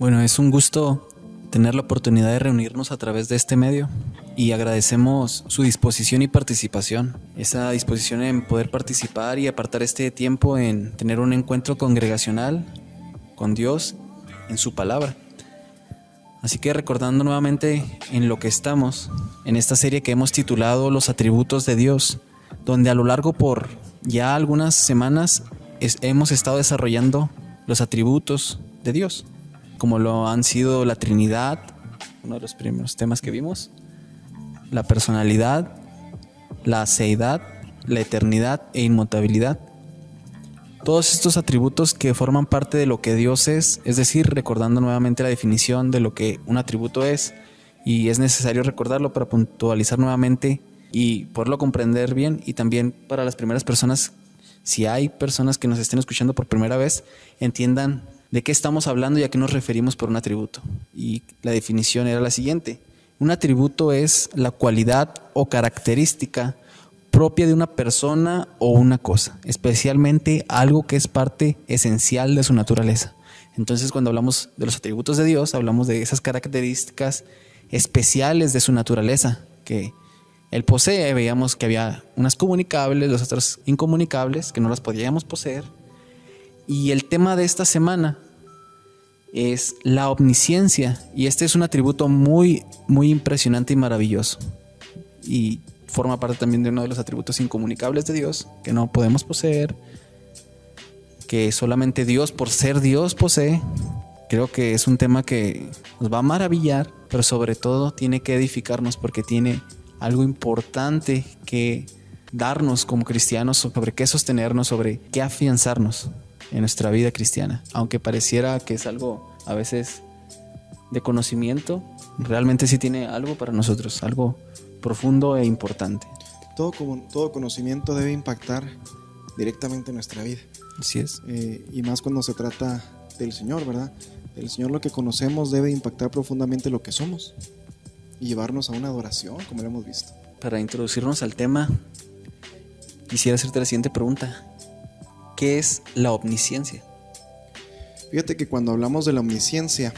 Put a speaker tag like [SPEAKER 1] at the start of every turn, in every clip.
[SPEAKER 1] Bueno, es un gusto tener la oportunidad de reunirnos a través de este medio y agradecemos su disposición y participación, esa disposición en poder participar y apartar este tiempo en tener un encuentro congregacional con Dios en su palabra. Así que recordando nuevamente en lo que estamos, en esta serie que hemos titulado Los atributos de Dios, donde a lo largo por ya algunas semanas hemos estado desarrollando los atributos de Dios, como lo han sido la Trinidad, uno de los primeros temas que vimos, la personalidad, la seidad, la eternidad e inmutabilidad. Todos estos atributos que forman parte de lo que Dios es decir, recordando nuevamente la definición de lo que un atributo es, y es necesario recordarlo para puntualizar nuevamente y poderlo comprender bien, y también para las primeras personas, si hay personas que nos estén escuchando por primera vez, entiendan de qué estamos hablando y a qué nos referimos por un atributo. Y la definición era la siguiente: un atributo es la cualidad o característica propia de una persona o una cosa, especialmente algo que es parte esencial de su naturaleza. Entonces, cuando hablamos de los atributos de Dios, hablamos de esas características especiales de su naturaleza que Él posee. Veíamos que había unas comunicables, las otras incomunicables, que no las podíamos poseer. Y el tema de esta semana es la omnisciencia, y este es un atributo muy, muy impresionante y maravilloso. Y forma parte también de uno de los atributos incomunicables de Dios, que no podemos poseer, que solamente Dios, por ser Dios, posee. Creo que es un tema que nos va a maravillar, pero sobre todo tiene que edificarnos, porque tiene algo importante que darnos como cristianos, sobre qué sostenernos, sobre qué afianzarnos en nuestra vida cristiana. Aunque pareciera que es algo a veces de conocimiento, realmente sí tiene algo para nosotros, algo profundo e importante.
[SPEAKER 2] Todo conocimiento debe impactar directamente en nuestra vida.
[SPEAKER 1] Así es.
[SPEAKER 2] Y más cuando se trata del Señor, ¿verdad? Del Señor, lo que conocemos debe impactar profundamente lo que somos y llevarnos a una adoración, como lo hemos visto.
[SPEAKER 1] Para introducirnos al tema, quisiera hacerte la siguiente pregunta: ¿qué es la omnisciencia?
[SPEAKER 2] Fíjate que cuando hablamos de la omnisciencia,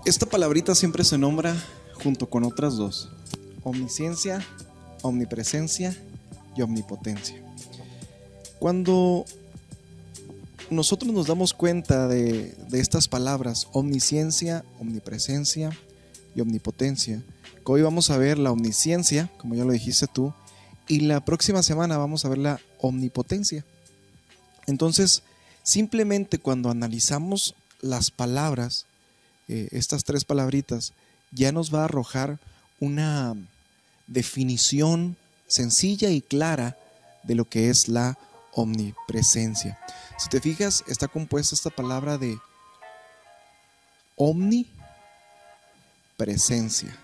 [SPEAKER 2] esta palabrita siempre se nombra junto con otras dos: omnisciencia, omnipresencia y omnipotencia. Cuando nosotros nos damos cuenta de estas palabras, omnisciencia, omnipresencia y omnipotencia, que hoy vamos a ver la omnisciencia, como ya lo dijiste tú, y la próxima semana vamos a ver la omnipotencia. Entonces, simplemente cuando analizamos las palabras, estas tres palabritas, ya nos va a arrojar una definición sencilla y clara de lo que es la omnipresencia. Si te fijas, está compuesta esta palabra de omnipresencia,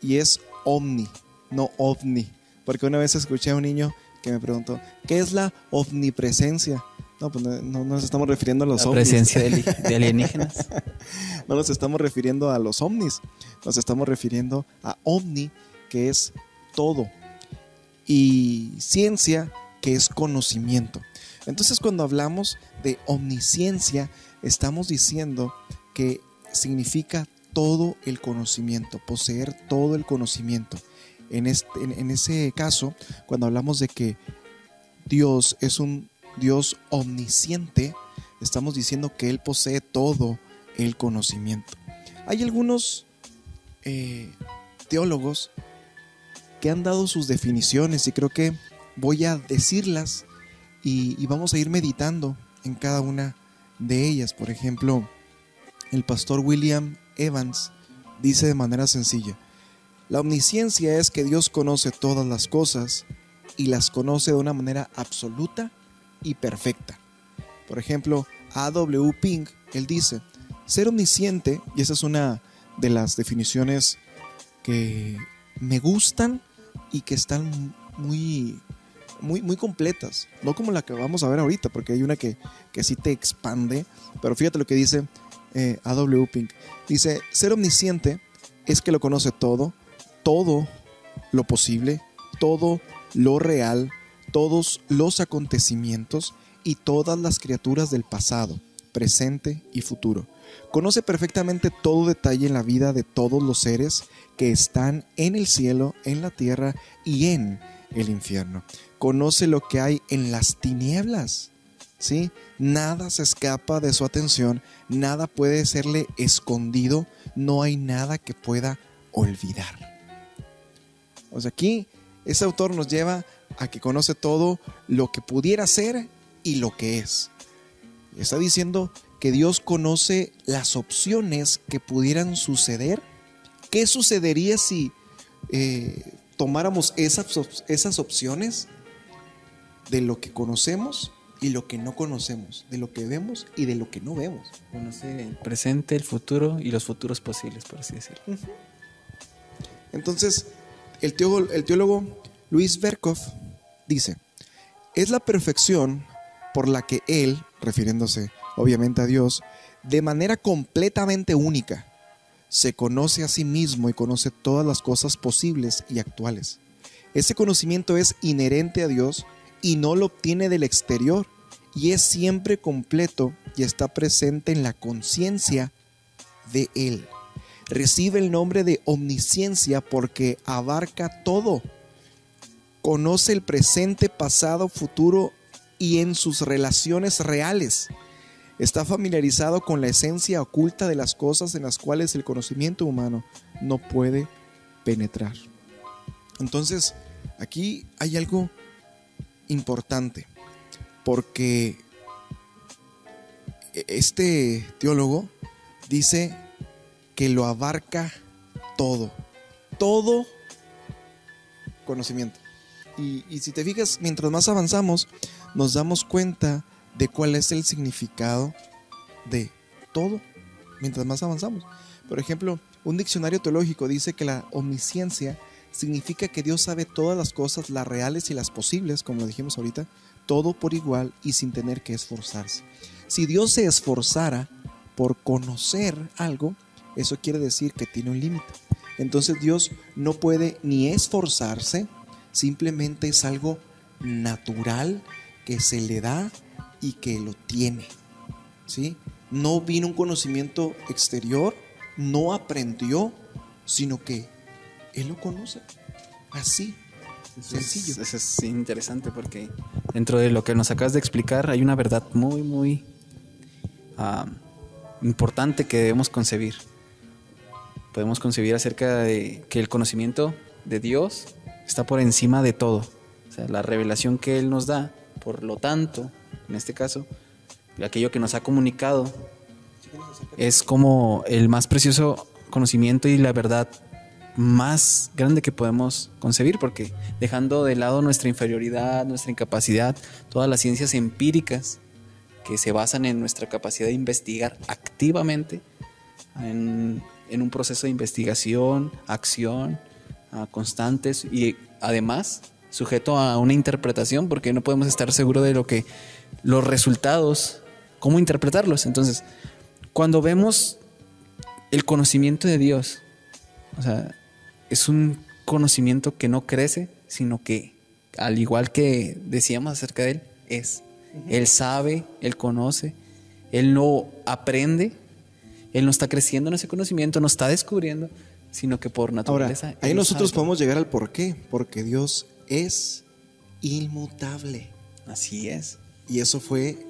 [SPEAKER 2] y es omni, no ovni, porque una vez escuché a un niño que me preguntó: ¿qué es la omnipresencia? No, pues no nos estamos refiriendo a los ovnis.
[SPEAKER 1] La presencia de alienígenas.
[SPEAKER 2] No nos estamos refiriendo a los ovnis, nos estamos refiriendo a omni, que es todo, y ciencia, que es conocimiento. Entonces, cuando hablamos de omnisciencia, estamos diciendo que significa todo el conocimiento, poseer todo el conocimiento. En ese caso, cuando hablamos de que Dios es un Dios omnisciente, estamos diciendo que Él posee todo el conocimiento. Hay algunos teólogos que han dado sus definiciones, y creo que voy a decirlas y vamos a ir meditando en cada una de ellas. Por ejemplo, el pastor William Evans dice de manera sencilla: la omnisciencia es que Dios conoce todas las cosas y las conoce de una manera absoluta y perfecta. Por ejemplo, A.W. Pink, él dice: ser omnisciente, y esa es una de las definiciones que me gustan y que están muy completas, no como la que vamos a ver ahorita, porque hay una que sí te expande, pero fíjate lo que dice A.W. Pink. Dice: ser omnisciente es que lo conoce todo lo posible, todo lo real, todos los acontecimientos y todas las criaturas del pasado, presente y futuro. Conoce perfectamente todo detalle en la vida de todos los seres que están en el cielo, en la tierra y en el infierno. Conoce lo que hay en las tinieblas, ¿sí? Nada se escapa de su atención, nada puede serle escondido, no hay nada que pueda olvidar. O sea, aquí este autor nos lleva a que conoce todo lo que pudiera ser y lo que es. Está diciendo que Dios conoce las opciones que pudieran suceder. ¿Qué sucedería si tomáramos esas opciones de lo que conocemos y lo que no conocemos, de lo que vemos y de lo que no vemos?
[SPEAKER 1] Conoce el presente, el futuro y los futuros posibles, por así decirlo.
[SPEAKER 2] Entonces, el teólogo Luis Berkhoff dice: es la perfección por la que Él, refiriéndose obviamente a Dios, de manera completamente única, se conoce a sí mismo y conoce todas las cosas posibles y actuales. Ese conocimiento es inherente a Dios y no lo obtiene del exterior, y es siempre completo y está presente en la conciencia de Él. Recibe el nombre de omnisciencia porque abarca todo. Conoce el presente, pasado, futuro y en sus relaciones reales. Está familiarizado con la esencia oculta de las cosas en las cuales el conocimiento humano no puede penetrar. Entonces, aquí hay algo importante, porque este teólogo dice que lo abarca todo conocimiento. Y si te fijas, mientras más avanzamos, nos damos cuenta de cuál es el significado de todo, mientras más avanzamos. Por ejemplo, un diccionario teológico dice que la omnisciencia significa que Dios sabe todas las cosas, las reales y las posibles, como lo dijimos ahorita, todo por igual y sin tener que esforzarse. Si Dios se esforzara por conocer algo, eso quiere decir que tiene un límite. Entonces Dios no puede ni esforzarse, simplemente es algo natural que se le da y que lo tiene, ¿sí? No vino un conocimiento exterior, no aprendió, sino que Él lo conoce. Así, sencillo.
[SPEAKER 1] Eso es interesante porque dentro de lo que nos acabas de explicar hay una verdad muy, muy importante que debemos concebir. Podemos concebir acerca de que el conocimiento de Dios está por encima de todo. O sea, la revelación que Él nos da, por lo tanto, en este caso, aquello que nos ha comunicado es como el más precioso conocimiento y la verdad más grande que podemos concebir, porque dejando de lado nuestra inferioridad, nuestra incapacidad, todas las ciencias empíricas que se basan en nuestra capacidad de investigar activamente en un proceso de investigación, acción, constantes y además sujeto a una interpretación, porque no podemos estar seguros de los resultados, cómo interpretarlos. Entonces, cuando vemos el conocimiento de Dios, o sea, es un conocimiento que no crece, sino que, al igual que decíamos acerca de Él, es. Él sabe, Él conoce, Él no aprende, Él no está creciendo en ese conocimiento, no está descubriendo, sino que por naturaleza.
[SPEAKER 2] Ahora, ahí nosotros podemos llegar al por qué, porque Dios es inmutable.
[SPEAKER 1] Así es.
[SPEAKER 2] Y eso fue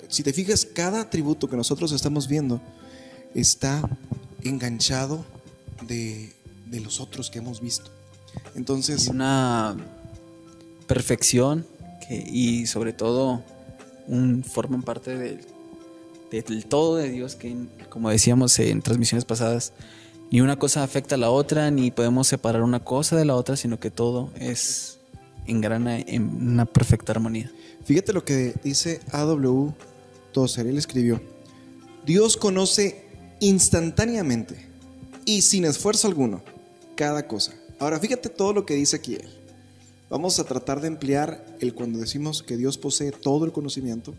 [SPEAKER 2] si te fijas, cada atributo que nosotros estamos viendo está enganchado de los otros que hemos visto. Entonces,
[SPEAKER 1] una perfección y sobre todo forman parte del todo de Dios, que como decíamos en transmisiones pasadas, ni una cosa afecta a la otra, ni podemos separar una cosa de la otra, sino que todo engrana en una perfecta armonía.
[SPEAKER 2] Fíjate lo que dice A.W. Tozer. Él escribió: Dios conoce instantáneamente y sin esfuerzo alguno cada cosa. Ahora fíjate todo lo que dice aquí él. Vamos a tratar de emplear cuando decimos que Dios posee todo el conocimiento,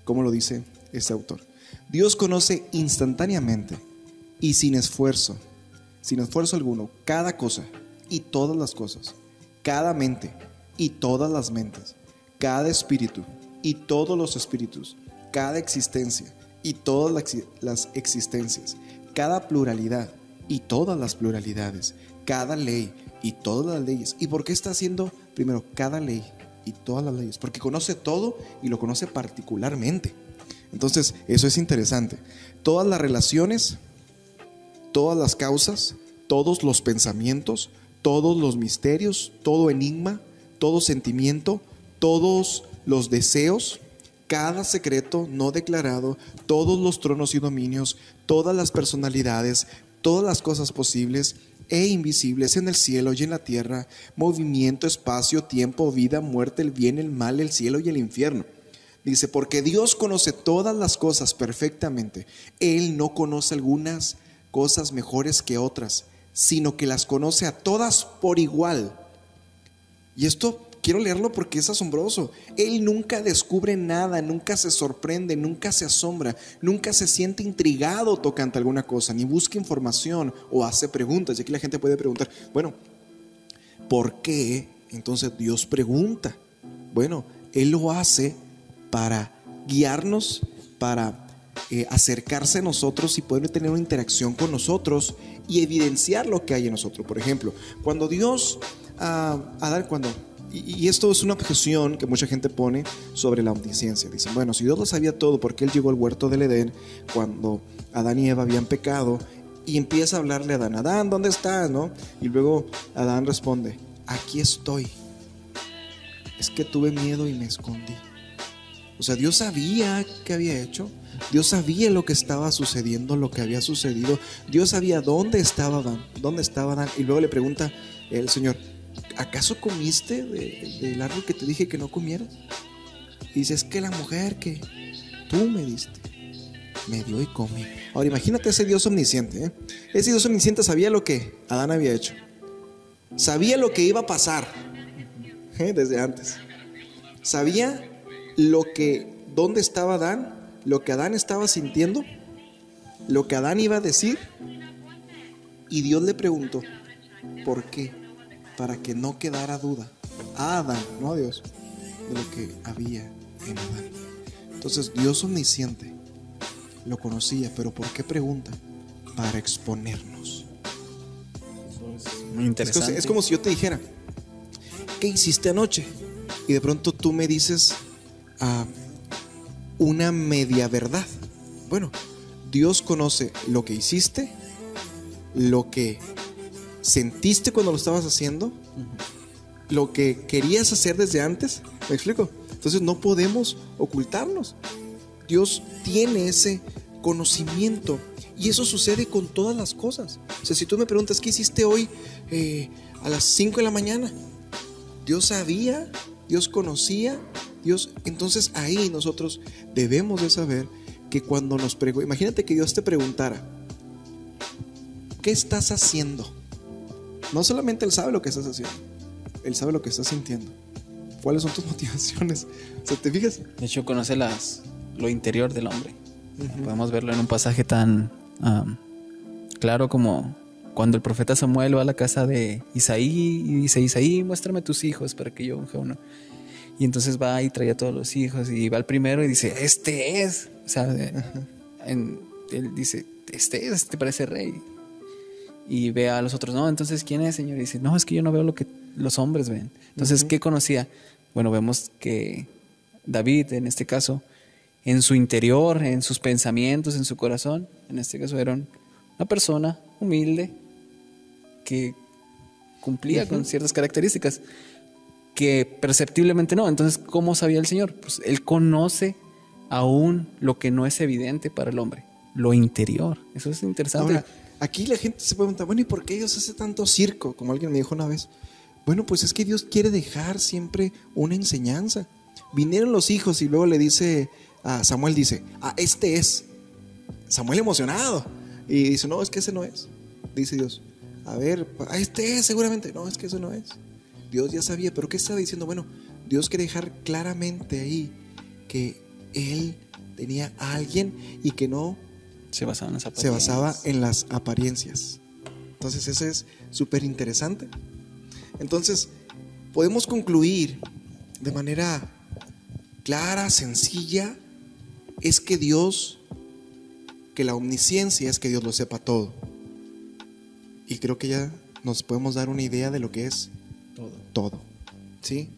[SPEAKER 2] como lo dice este autor. Dios conoce instantáneamente y sin esfuerzo alguno cada cosa y todas las cosas, cada mente y todas las mentes, cada espíritu y todos los espíritus, cada existencia y todas las existencias, cada pluralidad y todas las pluralidades, cada ley y todas las leyes. ¿Y por qué está haciendo primero cada ley y todas las leyes? Porque conoce todo y lo conoce particularmente. Entonces, eso es interesante. Todas las relaciones, todas las causas, todos los pensamientos, todos los misterios, todo enigma, todo sentimiento, todos los deseos, cada secreto no declarado, todos los tronos y dominios, todas las personalidades, todas las cosas posibles e invisibles en el cielo y en la tierra, movimiento, espacio, tiempo, vida, muerte, el bien, el mal, el cielo y el infierno. Dice, porque Dios conoce todas las cosas perfectamente. Él no conoce algunas cosas mejores que otras, sino que las conoce a todas por igual. Y esto quiero leerlo porque es asombroso. Él nunca descubre nada, nunca se sorprende, nunca se asombra, nunca se siente intrigado tocante alguna cosa, ni busca información o hace preguntas. Y aquí la gente puede preguntar, bueno, ¿por qué entonces Dios pregunta? Bueno, Él lo hace para guiarnos, para acercarse a nosotros y poder tener una interacción con nosotros y evidenciar lo que hay en nosotros. Por ejemplo, cuando Dios, y esto es una objeción que mucha gente pone sobre la omnisciencia. Dicen, bueno, si Dios lo sabía todo, ¿por qué Él llegó al huerto del Edén cuando Adán y Eva habían pecado? Y empieza a hablarle a Adán, Adán, ¿dónde estás? ¿No? Y luego Adán responde, aquí estoy. Es que tuve miedo y me escondí. O sea, Dios sabía qué había hecho. Dios sabía lo que estaba sucediendo, lo que había sucedido. Dios sabía dónde estaba Adán. Y luego le pregunta el Señor, ¿acaso comiste del árbol que te dije que no comieras? Y dice, es que la mujer que tú me diste me dio y comí. Ahora imagínate ese Dios omnisciente, ¿eh? Ese Dios omnisciente sabía lo que Adán había hecho. Sabía lo que iba a pasar, desde antes. Sabía dónde estaba Adán, lo que Adán estaba sintiendo, lo que Adán iba a decir. Y Dios le preguntó, ¿por qué? Para que no quedara duda a Adán, no a Dios, de lo que había en Adán. Entonces Dios omnisciente lo conocía, pero ¿por qué pregunta? Para exponernos.
[SPEAKER 1] Eso es muy interesante.
[SPEAKER 2] Es como si yo te dijera, ¿qué hiciste anoche? Y de pronto tú me dices una media verdad. Bueno, Dios conoce lo que hiciste, lo que sentiste cuando lo estabas haciendo, lo que querías hacer desde antes. ¿Me explico? Entonces no podemos ocultarnos. Dios tiene ese conocimiento y eso sucede con todas las cosas. O sea, si tú me preguntas, ¿qué hiciste hoy a las 5 de la mañana? Dios sabía, Dios conocía, Dios. Entonces ahí nosotros debemos de saber que cuando nos pregunta, imagínate que Dios te preguntara, ¿qué estás haciendo? No solamente Él sabe lo que estás haciendo, Él sabe lo que estás sintiendo. ¿Cuáles son tus motivaciones? O sea, ¿te fijas?
[SPEAKER 1] De hecho, conoce lo interior del hombre. Podemos verlo en un pasaje tan claro como cuando el profeta Samuel va a la casa de Isaí y dice, Isaí, muéstrame tus hijos para que yo unja uno. Y entonces va y trae a todos los hijos y va al primero y dice, este es. O sea, él dice, este parece rey. Y ve a los otros, no, entonces ¿quién es, Señor? Y dice, no, es que yo no veo lo que los hombres ven. Entonces, ¿qué conocía? Bueno, vemos que David, en este caso, en su interior, en sus pensamientos, en su corazón, en este caso era una persona humilde que cumplía con ciertas características que perceptiblemente no. Entonces, ¿cómo sabía el Señor? Pues Él conoce aún lo que no es evidente para el hombre, lo interior. Eso es interesante.
[SPEAKER 2] Ahora, aquí la gente se pregunta, bueno, ¿y por qué Dios hace tanto circo? Como alguien me dijo una vez. Bueno, pues es que Dios quiere dejar siempre una enseñanza. Vinieron los hijos y luego le dice a Samuel, dice, este es. Samuel emocionado. Y dice, no, es que ese no es. Dice Dios, a ver, este es seguramente. No, es que ese no es. Dios ya sabía, pero ¿qué estaba diciendo? Bueno, Dios quiere dejar claramente ahí que Él tenía a alguien y que no
[SPEAKER 1] se basaba
[SPEAKER 2] en las apariencias. Entonces eso es súper interesante. Entonces podemos concluir de manera clara, sencilla, es que Dios que la omnisciencia es que Dios lo sepa todo. Y creo que ya nos podemos dar una idea de lo que es todo. ¿Sí?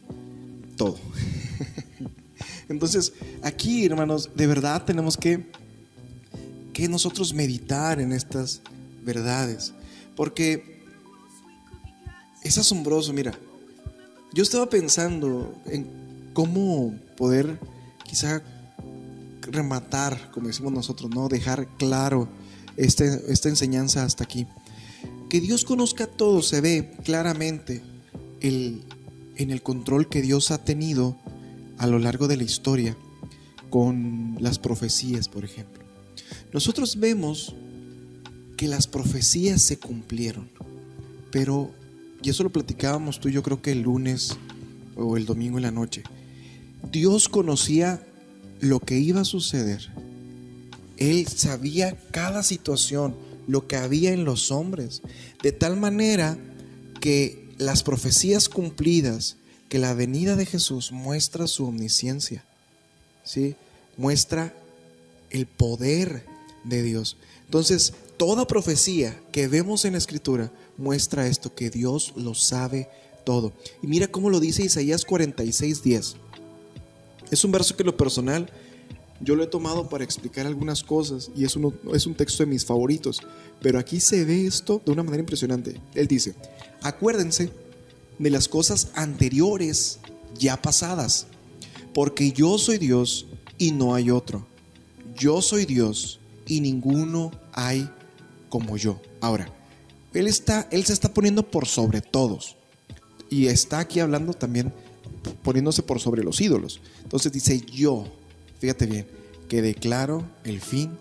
[SPEAKER 2] Todo. Entonces, aquí, hermanos, de verdad tenemos que nosotros meditar en estas verdades. Porque es asombroso, mira. Yo estaba pensando en cómo poder quizá rematar, como decimos nosotros, ¿no? Dejar claro esta enseñanza hasta aquí. Que Dios conozca todo se ve claramente en el control que Dios ha tenido a lo largo de la historia con las profecías, por ejemplo. Nosotros vemos que las profecías se cumplieron, pero, y eso lo platicábamos tú y yo creo que el lunes o el domingo en la noche, Dios conocía lo que iba a suceder. Él sabía cada situación, lo que había en los hombres, de tal manera que las profecías cumplidas, que la venida de Jesús muestra su omnisciencia, ¿sí? Muestra el poder de Dios. Entonces, toda profecía que vemos en la Escritura muestra esto, que Dios lo sabe todo. Y mira cómo lo dice Isaías 46:10. Es un verso que en lo personal yo lo he tomado para explicar algunas cosas y es un texto de mis favoritos, pero aquí se ve esto de una manera impresionante. Él dice: acuérdense de las cosas anteriores ya pasadas, porque yo soy Dios y no hay otro. Yo soy Dios y ninguno hay como yo. Ahora, Él se está poniendo por sobre todos y está aquí hablando también poniéndose por sobre los ídolos. Entonces dice: yo, fíjate bien, que declaro el fin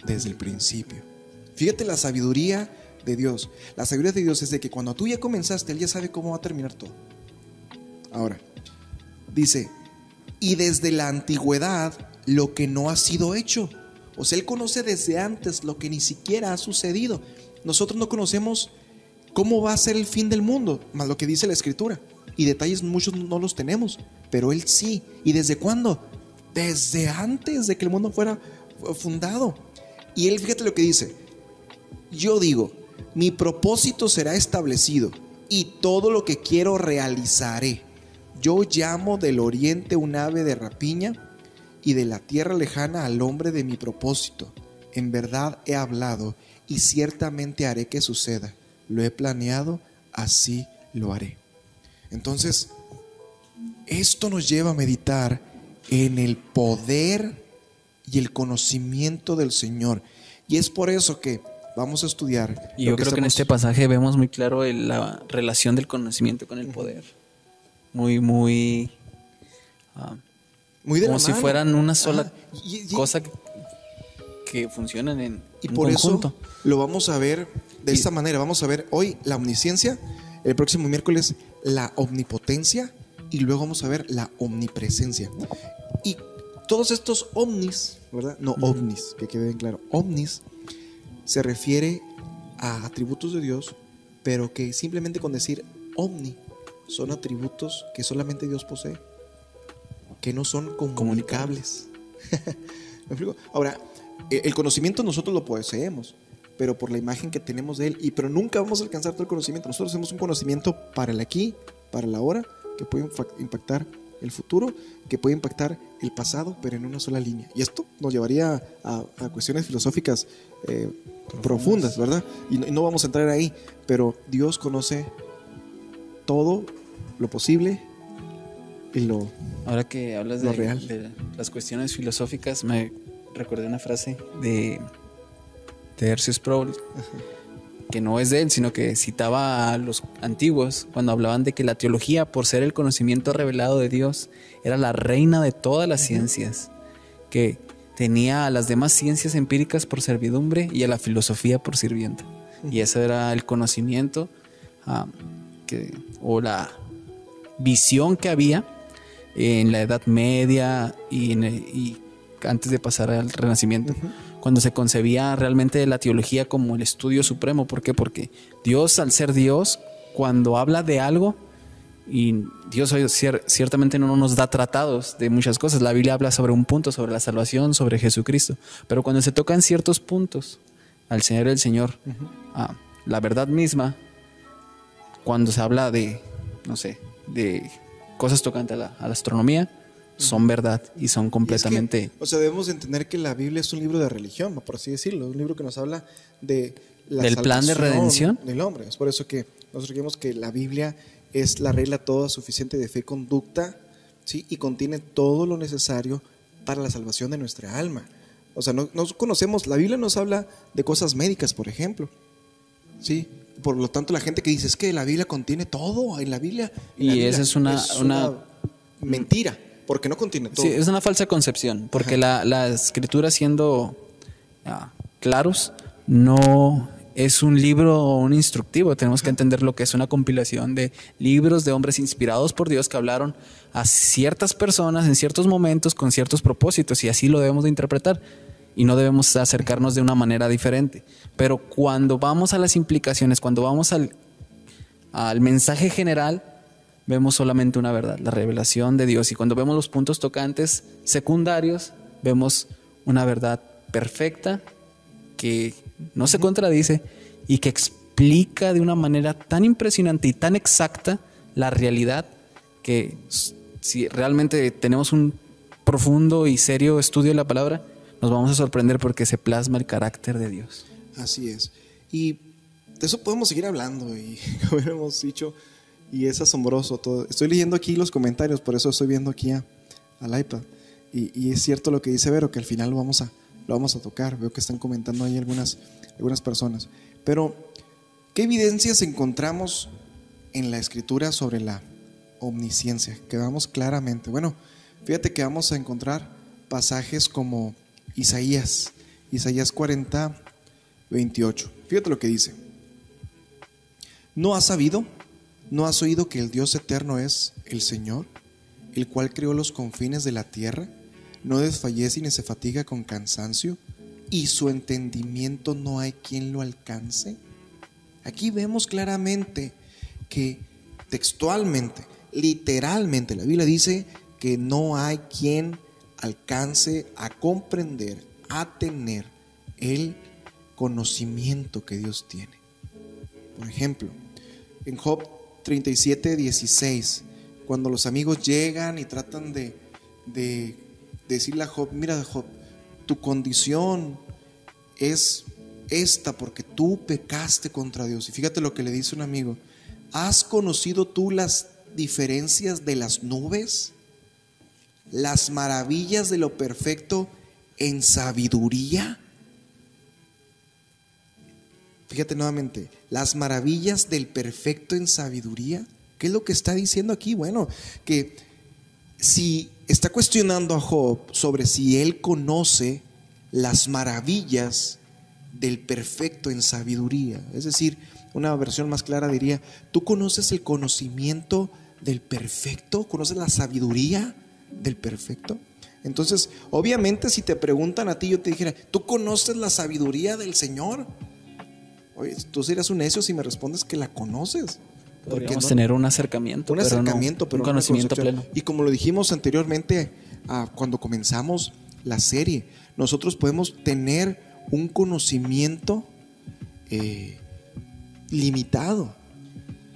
[SPEAKER 2] desde el principio. Fíjate la sabiduría de Dios. La sabiduría de Dios es de que cuando tú ya comenzaste, Él ya sabe cómo va a terminar todo. Ahora, dice: y desde la antigüedad lo que no ha sido hecho. O sea, Él conoce desde antes lo que ni siquiera ha sucedido. Nosotros no conocemos cómo va a ser el fin del mundo, más lo que dice la Escritura. Y detalles muchos no los tenemos, pero Él sí. ¿Y desde cuándo? Desde antes de que el mundo fuera fundado. Y Él, fíjate lo que dice: yo digo, mi propósito será establecido y todo lo que quiero realizaré. Yo llamo del oriente un ave de rapiña y de la tierra lejana al hombre de mi propósito. En verdad he hablado y ciertamente haré que suceda. Lo he planeado, así lo haré. Entonces, esto nos lleva a meditar en el poder y el conocimiento del Señor. Y es por eso que vamos a estudiar.
[SPEAKER 1] Y yo creo que en este pasaje vemos muy claro la relación del conocimiento con el poder. Muy de como si fueran una sola cosa que funcionan en
[SPEAKER 2] y
[SPEAKER 1] un
[SPEAKER 2] por
[SPEAKER 1] conjunto.
[SPEAKER 2] Eso lo vamos a ver de esta manera. Vamos a ver hoy la omnisciencia, el próximo miércoles la omnipotencia y luego vamos a ver la omnipresencia. Y todos estos omnis, ¿verdad? No ovnis, que quede bien claro. Omnis se refiere a atributos de Dios, pero que simplemente con decir omni son atributos que solamente Dios posee, que no son comunicables. ¿Me explico? Ahora, el conocimiento nosotros lo poseemos, pero por la imagen que tenemos de Él, pero nunca vamos a alcanzar todo el conocimiento. Nosotros tenemos un conocimiento para el aquí, para la ahora, que puede impactar el futuro, que puede impactar el pasado, pero en una sola línea. Y esto nos llevaría a cuestiones filosóficas profundas, ¿verdad? Y no vamos a entrar ahí, pero Dios conoce todo lo posible y lo
[SPEAKER 1] Ahora que hablas
[SPEAKER 2] real.
[SPEAKER 1] De las cuestiones filosóficas, me recordé una frase de Tertius Sproul, que no es de él, sino que citaba a los antiguos cuando hablaban de que la teología, por ser el conocimiento revelado de Dios, era la reina de todas las ciencias, que tenía a las demás ciencias empíricas por servidumbre y a la filosofía por sirvienta. Y ese era el conocimiento o la visión que había en la Edad Media y antes de pasar al Renacimiento, cuando se concebía realmente la teología como el estudio supremo. ¿Por qué? Porque Dios, al ser Dios, cuando habla de algo, Y Dios hoy ciertamente no nos da tratados de muchas cosas. La Biblia habla sobre un punto, sobre la salvación, sobre Jesucristo. Pero cuando se tocan ciertos puntos, al Señor y al Señor, la verdad misma, cuando se habla de, no sé, de cosas tocantes a la astronomía, son verdad y son completamente...
[SPEAKER 2] debemos entender que la Biblia es un libro de religión, por así decirlo. Un libro que nos habla de la
[SPEAKER 1] del plan de redención
[SPEAKER 2] del hombre. Es por eso que nosotros creemos que la Biblia es la regla toda suficiente de fe y conducta, ¿sí? Y contiene todo lo necesario para la salvación de nuestra alma. No conocemos, la Biblia nos habla de cosas médicas, por ejemplo, ¿sí? Por lo tanto, la gente que dice es que la Biblia contiene todo, en la Biblia.
[SPEAKER 1] Esa es una
[SPEAKER 2] mentira, porque no contiene todo.
[SPEAKER 1] Sí, es una falsa concepción, porque la escritura, siendo claros, no es un libro o un instructivo. Tenemos que entender lo que es una compilación de libros de hombres inspirados por Dios que hablaron a ciertas personas en ciertos momentos con ciertos propósitos, y así lo debemos de interpretar y no debemos acercarnos de una manera diferente. Pero cuando vamos a las implicaciones, cuando vamos al mensaje general, vemos solamente una verdad, la revelación de Dios, y cuando vemos los puntos tocantes secundarios, vemos una verdad perfecta que no se contradice y que explica de una manera tan impresionante y tan exacta la realidad, que si realmente tenemos un profundo y serio estudio de la palabra, nos vamos a sorprender porque se plasma el carácter de Dios.
[SPEAKER 2] Así es. Y de eso podemos seguir hablando, y como hemos dicho, y es asombroso todo. Estoy leyendo aquí los comentarios, por eso estoy viendo aquí al iPad. Y es cierto lo que dice Vero, que al final lo vamos a tocar. Veo que están comentando ahí algunas personas. Pero, ¿qué evidencias encontramos en la Escritura sobre la omnisciencia? Que veamos claramente. Bueno, fíjate que vamos a encontrar pasajes como Isaías 40, 28. Fíjate lo que dice. ¿No has sabido? ¿No has oído que el Dios eterno es el Señor, el cual creó los confines de la tierra? No desfallece ni se fatiga con cansancio, y su entendimiento no hay quien lo alcance. Aquí vemos claramente que textualmente, literalmente, la Biblia dice que no hay quien alcance a comprender, a tener el conocimiento que Dios tiene. Por ejemplo, en Job 37, 16, cuando los amigos llegan y tratan de decirle a Job: mira, Job, tu condición es esta porque tú pecaste contra Dios. Y fíjate lo que le dice un amigo: ¿has conocido tú las diferencias de las nubes? ¿Las maravillas de lo perfecto en sabiduría? Fíjate nuevamente, las maravillas del perfecto en sabiduría. ¿Qué es lo que está diciendo aquí? Bueno, que si está cuestionando a Job sobre si él conoce las maravillas del perfecto en sabiduría. Es decir, una versión más clara diría: ¿tú conoces el conocimiento del perfecto? ¿Conoces la sabiduría del perfecto? Entonces, obviamente, si te preguntan a ti, yo te dijera: ¿tú conoces la sabiduría del Señor? Oye, tú serías un necio si me respondes que la conoces.
[SPEAKER 1] Podríamos tener un acercamiento,
[SPEAKER 2] pero
[SPEAKER 1] un conocimiento pleno.
[SPEAKER 2] Y como lo dijimos anteriormente, cuando comenzamos la serie, nosotros podemos tener un conocimiento limitado.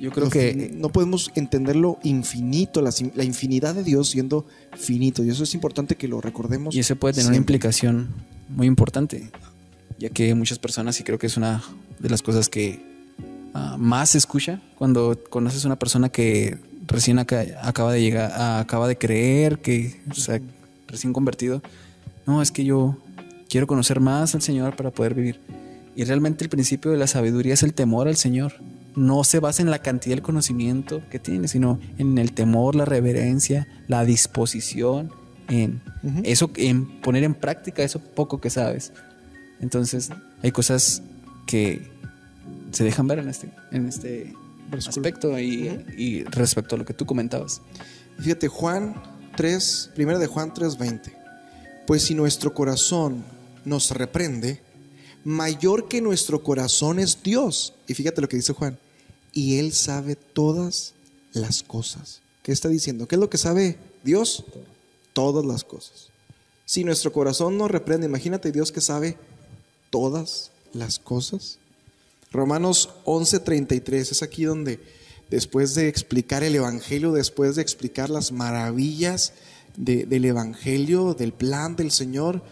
[SPEAKER 1] Yo creo que
[SPEAKER 2] no podemos entender lo infinito, la infinidad de Dios siendo finito, y eso es importante que lo recordemos.
[SPEAKER 1] Y eso puede tener una implicación muy importante, ya que muchas personas, y creo que es una de las cosas que más se escucha cuando conoces a una persona que recién acaba de llegar, acaba de creer, que, o sea, recién convertido: no, es que yo quiero conocer más al Señor para poder vivir. Y realmente el principio de la sabiduría es el temor al Señor. No se basa en la cantidad del conocimiento que tienes, sino en el temor, la reverencia, la disposición, en eso, en poner en práctica eso poco que sabes. Entonces, hay cosas que se dejan ver en este aspecto y respecto a lo que tú comentabas.
[SPEAKER 2] Fíjate, primera de Juan 3:20. Pues si nuestro corazón nos reprende, mayor que nuestro corazón es Dios. Y fíjate lo que dice Juan: y Él sabe todas las cosas. ¿Qué está diciendo? ¿Qué es lo que sabe Dios? Todas las cosas. Si nuestro corazón nos reprende, imagínate Dios que sabe todas las cosas. Romanos 11:33 es aquí donde, después de explicar el Evangelio, después de explicar las maravillas del Evangelio, del plan del Señor,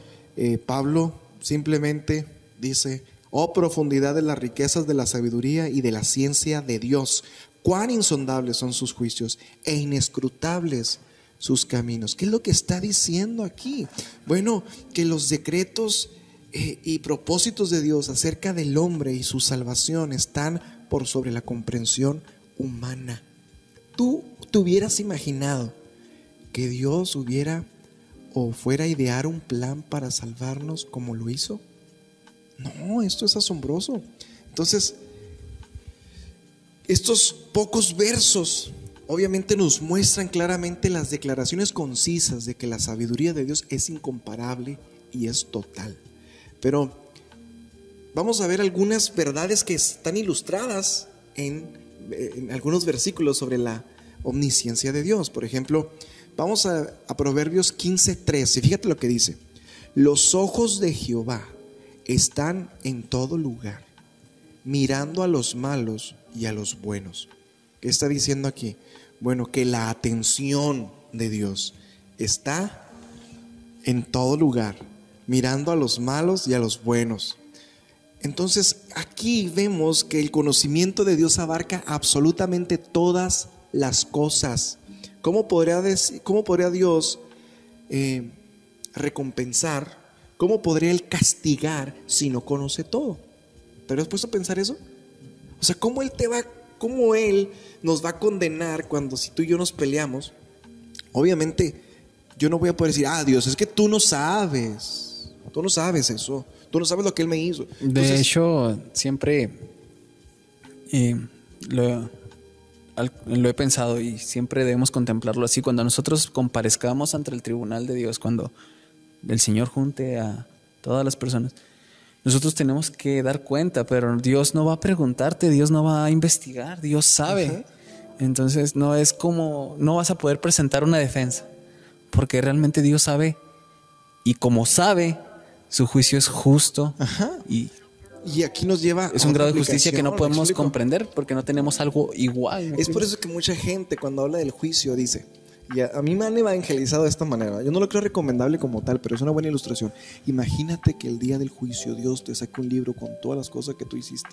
[SPEAKER 2] Pablo simplemente dice: oh profundidad de las riquezas de la sabiduría y de la ciencia de Dios, cuán insondables son sus juicios e inescrutables sus caminos. ¿Qué es lo que está diciendo aquí? Bueno, que los decretos y propósitos de Dios acerca del hombre y su salvación están por sobre la comprensión humana. ¿Tú te hubieras imaginado que Dios hubiera o fuera a idear un plan para salvarnos como lo hizo? No, esto es asombroso. Entonces, estos pocos versos obviamente nos muestran claramente las declaraciones concisas de que la sabiduría de Dios es incomparable y es total. Pero vamos a ver algunas verdades que están ilustradas en algunos versículos sobre la omnisciencia de Dios. Por ejemplo, vamos a Proverbios 15:13. Fíjate lo que dice: los ojos de Jehová están en todo lugar, mirando a los malos y a los buenos. ¿Qué está diciendo aquí? Bueno, que la atención de Dios está en todo lugar, mirando a los malos y a los buenos. Entonces aquí vemos que el conocimiento de Dios abarca absolutamente todas las cosas. ¿Cómo podría Dios recompensar? ¿Cómo podría Él castigar si no conoce todo? ¿Te has puesto a pensar eso? O sea, ¿cómo Él nos va a condenar cuando, si tú y yo nos peleamos? Obviamente yo no voy a poder decir: Dios, es que tú no sabes eso, tú no sabes lo que Él me hizo. Entonces,
[SPEAKER 1] de hecho, siempre lo he pensado y siempre debemos contemplarlo así. Cuando nosotros comparezcamos ante el tribunal de Dios, cuando el Señor junte a todas las personas, nosotros tenemos que dar cuenta, pero Dios no va a preguntarte, Dios no va a investigar, Dios sabe. Ajá. Entonces no vas a poder presentar una defensa, porque realmente Dios sabe, y como sabe, su juicio es justo.
[SPEAKER 2] Ajá. Y aquí nos lleva
[SPEAKER 1] es un grado de justicia que no podemos comprender porque no tenemos algo igual.
[SPEAKER 2] Es por eso que mucha gente, cuando habla del juicio, dice, y a mí me han evangelizado de esta manera, yo no lo creo recomendable como tal, pero es una buena ilustración: imagínate que el día del juicio Dios te saque un libro con todas las cosas que tú hiciste,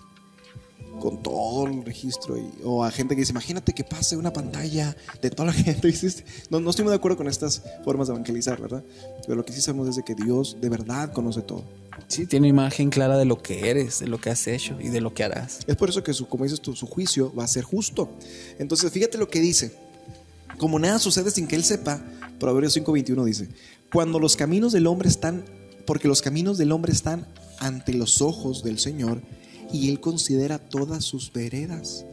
[SPEAKER 2] con todo el registro, o a gente que dice: imagínate que pase una pantalla de toda la gente que hiciste. No estoy muy de acuerdo con estas formas de evangelizar, ¿verdad? Pero lo que sí sabemos es de que Dios de verdad conoce todo.
[SPEAKER 1] Sí, tiene imagen clara de lo que eres, de lo que has hecho y de lo que harás.
[SPEAKER 2] Es por eso que como dices tú, su juicio va a ser justo. Entonces fíjate lo que dice: como nada sucede sin que Él sepa. Proverbios 5:21 dice: porque los caminos del hombre están ante los ojos del Señor, y Él considera todas sus veredas.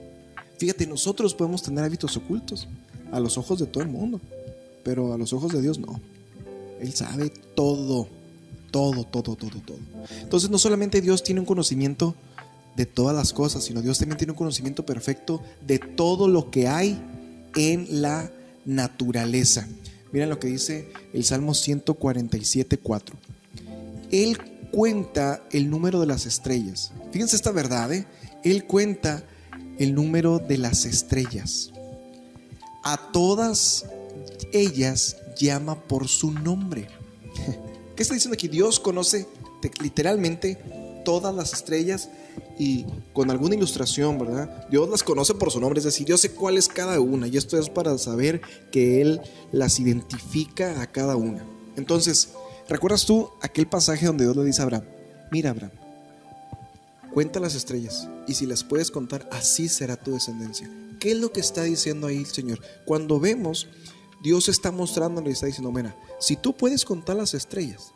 [SPEAKER 2] Fíjate, nosotros podemos tener hábitos ocultos a los ojos de todo el mundo, pero a los ojos de Dios no. Él sabe todo. Entonces no solamente Dios tiene un conocimiento de todas las cosas, sino Dios también tiene un conocimiento perfecto de todo lo que hay en la naturaleza. Miren lo que dice el Salmo 147:4. Él cuenta el número de las estrellas. Fíjense esta verdad, Él cuenta el número de las estrellas. A todas ellas llama por su nombre. ¿Qué está diciendo aquí? Dios conoce literalmente todas las estrellas, y con alguna ilustración, ¿verdad? Dios las conoce por su nombre, es decir, yo sé cuál es cada una, y esto es para saber que Él las identifica a cada una. Entonces, ¿recuerdas tú aquel pasaje donde Dios le dice a Abraham: mira, Abraham, cuenta las estrellas, y si las puedes contar, así será tu descendencia? ¿Qué es lo que está diciendo ahí el Señor? Cuando vemos, Dios está mostrándole y está diciendo: mira, si tú puedes contar las estrellas,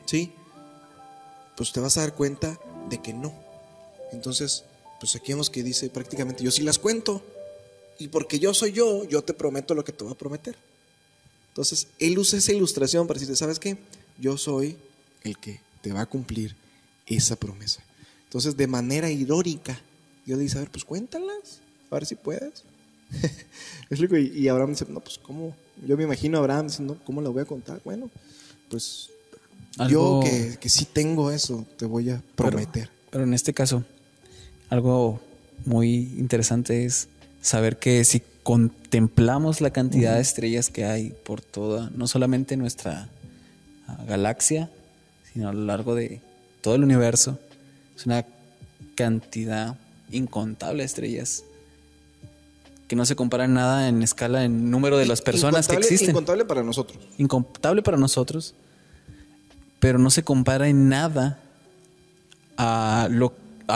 [SPEAKER 2] ¿sí?, pues te vas a dar cuenta de que no. Entonces, pues aquí vemos que dice prácticamente: yo sí las cuento, y porque yo soy yo te prometo lo que te voy a prometer. Entonces Él usa esa ilustración para decirte: ¿sabes qué? Yo soy el que te va a cumplir esa promesa. Entonces, de manera irónica, Dios dice: a ver, pues cuéntalas, a ver si puedes. ¿Me explico? Y Abraham dice, no, pues ¿cómo? Yo me imagino a Abraham diciendo, ¿cómo le voy a contar? Bueno, pues
[SPEAKER 1] Algo,
[SPEAKER 2] yo que sí tengo eso, te voy a prometer.
[SPEAKER 1] pero en este caso, algo muy interesante es saber que si contemplamos la cantidad de estrellas que hay por toda, no solamente nuestra galaxia, sino a lo largo de todo el universo, es una cantidad incontable de estrellas que no se compara en nada en escala, en número de las personas que existen.
[SPEAKER 2] Incontable para nosotros.
[SPEAKER 1] Incontable para nosotros, pero no se compara en nada a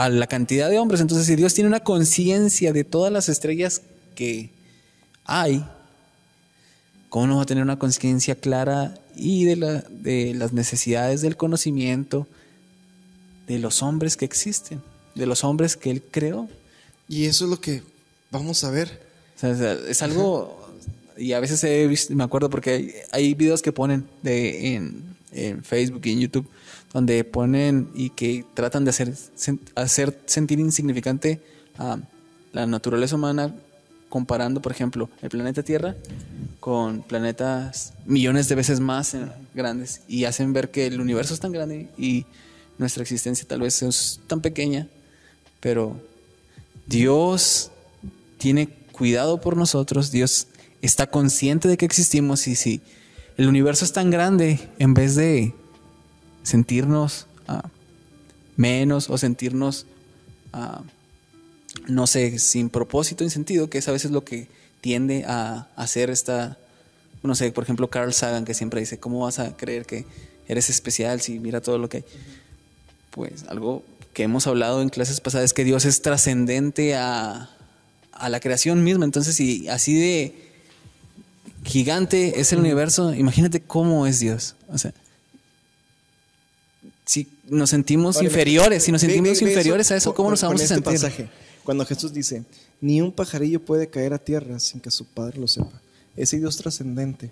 [SPEAKER 1] la cantidad de hombres. Entonces, si Dios tiene una conciencia de todas las estrellas que hay, ¿cómo no va a tener una conciencia clara y de las necesidades del conocimiento de los hombres que existen, de los hombres que Él creó?
[SPEAKER 2] Y eso es lo que vamos a ver.
[SPEAKER 1] O sea, es algo, y a veces he visto, me acuerdo porque hay videos que ponen en Facebook y en YouTube donde ponen y que tratan de hacer sentir insignificante a la naturaleza humana, comparando, por ejemplo, el planeta Tierra con planetas millones de veces más grandes, y hacen ver que el universo es tan grande y nuestra existencia tal vez es tan pequeña, pero Dios tiene cuidado por nosotros, Dios está consciente de que existimos, y si el universo es tan grande, en vez de sentirnos menos o sentirnos, no sé, sin propósito, sin sentido, que es a veces lo que tiende a hacer no sé, por ejemplo, Carl Sagan, que siempre dice, ¿cómo vas a creer que eres especial si mira todo lo que hay? Pues algo que hemos hablado en clases pasadas es que Dios es trascendente a la creación misma. Entonces, si así de gigante es el universo, imagínate cómo es Dios. O sea, si nos sentimos inferiores, a eso, ¿cómo nos vamos a sentir?
[SPEAKER 2] Pasaje, cuando Jesús dice, ni un pajarillo puede caer a tierra sin que su Padre lo sepa. Ese Dios trascendente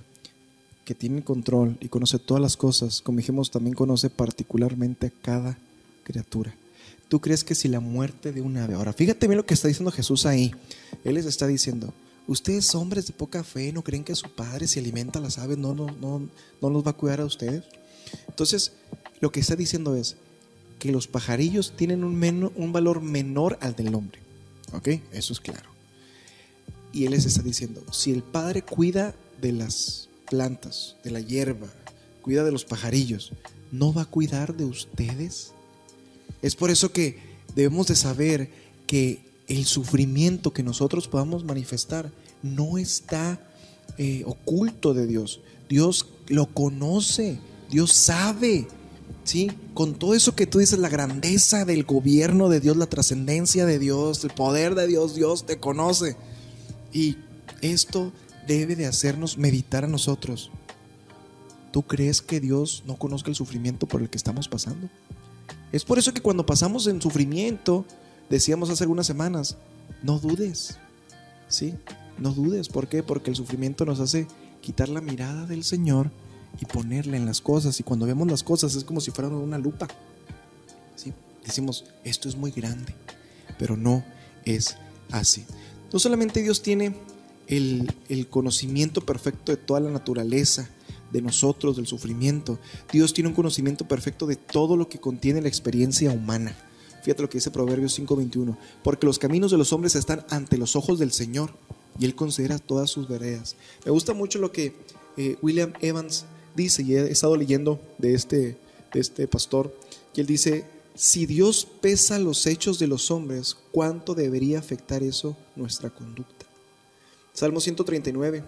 [SPEAKER 2] que tiene control y conoce todas las cosas, como dijimos, también conoce particularmente a cada criatura. ¿Tú crees que si la muerte de un ave... Ahora, fíjate bien lo que está diciendo Jesús ahí. Él les está diciendo, ustedes hombres de poca fe, ¿no creen que su Padre si alimenta a las aves no los va a cuidar a ustedes? Entonces, lo que está diciendo es que los pajarillos tienen un valor menor al del hombre. ¿Ok? Eso es claro. Y Él les está diciendo, si el Padre cuida de las plantas, de la hierba, cuida de los pajarillos, ¿no va a cuidar de ustedes? Es por eso que debemos de saber que el sufrimiento que nosotros podamos manifestar no está oculto de Dios. Dios lo conoce, Dios sabe, ¿sí? Con todo eso que tú dices, la grandeza del gobierno de Dios, la trascendencia de Dios, el poder de Dios, Dios te conoce. Y esto debe de hacernos meditar a nosotros. ¿Tú crees que Dios no conozca el sufrimiento por el que estamos pasando? Es por eso que cuando pasamos en sufrimiento, decíamos hace algunas semanas, no dudes, ¿sí? No dudes. ¿Por qué? Porque el sufrimiento nos hace quitar la mirada del Señor y ponerla en las cosas. Y cuando vemos las cosas es como si fueran una lupa, ¿sí? Decimos, esto es muy grande, pero no es así. No solamente Dios tiene el conocimiento perfecto de toda la naturaleza, de nosotros, del sufrimiento. Dios tiene un conocimiento perfecto de todo lo que contiene la experiencia humana. Fíjate lo que dice Proverbios 5:21. Porque los caminos de los hombres están ante los ojos del Señor, y Él considera todas sus veredas. Me gusta mucho lo que William Evans dice, y he estado leyendo de este pastor, y él dice, si Dios pesa los hechos de los hombres, ¿cuánto debería afectar eso nuestra conducta? Salmo 139,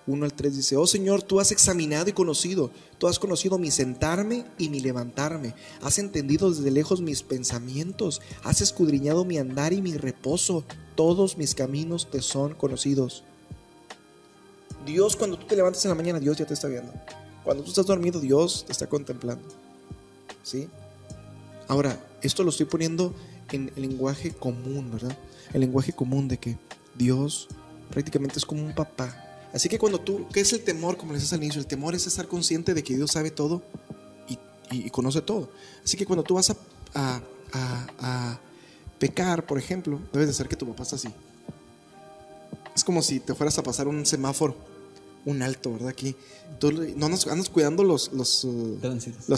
[SPEAKER 2] 1 al 3 dice, oh Señor, tú has examinado y conocido, tú has conocido mi sentarme y mi levantarme, has entendido desde lejos mis pensamientos, has escudriñado mi andar y mi reposo, todos mis caminos te son conocidos. Dios, cuando tú te levantas en la mañana, Dios ya te está viendo. Cuando tú estás dormido, Dios te está contemplando, ¿sí? Ahora, esto lo estoy poniendo en el lenguaje común, ¿verdad? El lenguaje común de que Dios prácticamente es como un papá. Así que cuando ¿qué es el temor? Como les decía al inicio, el temor es estar consciente de que Dios sabe todo y conoce todo. Así que cuando tú vas a pecar, por ejemplo, debes de saber que tu papá está así. Es como si te fueras a pasar un semáforo, un alto, ¿verdad? Aquí tú no andas cuidando los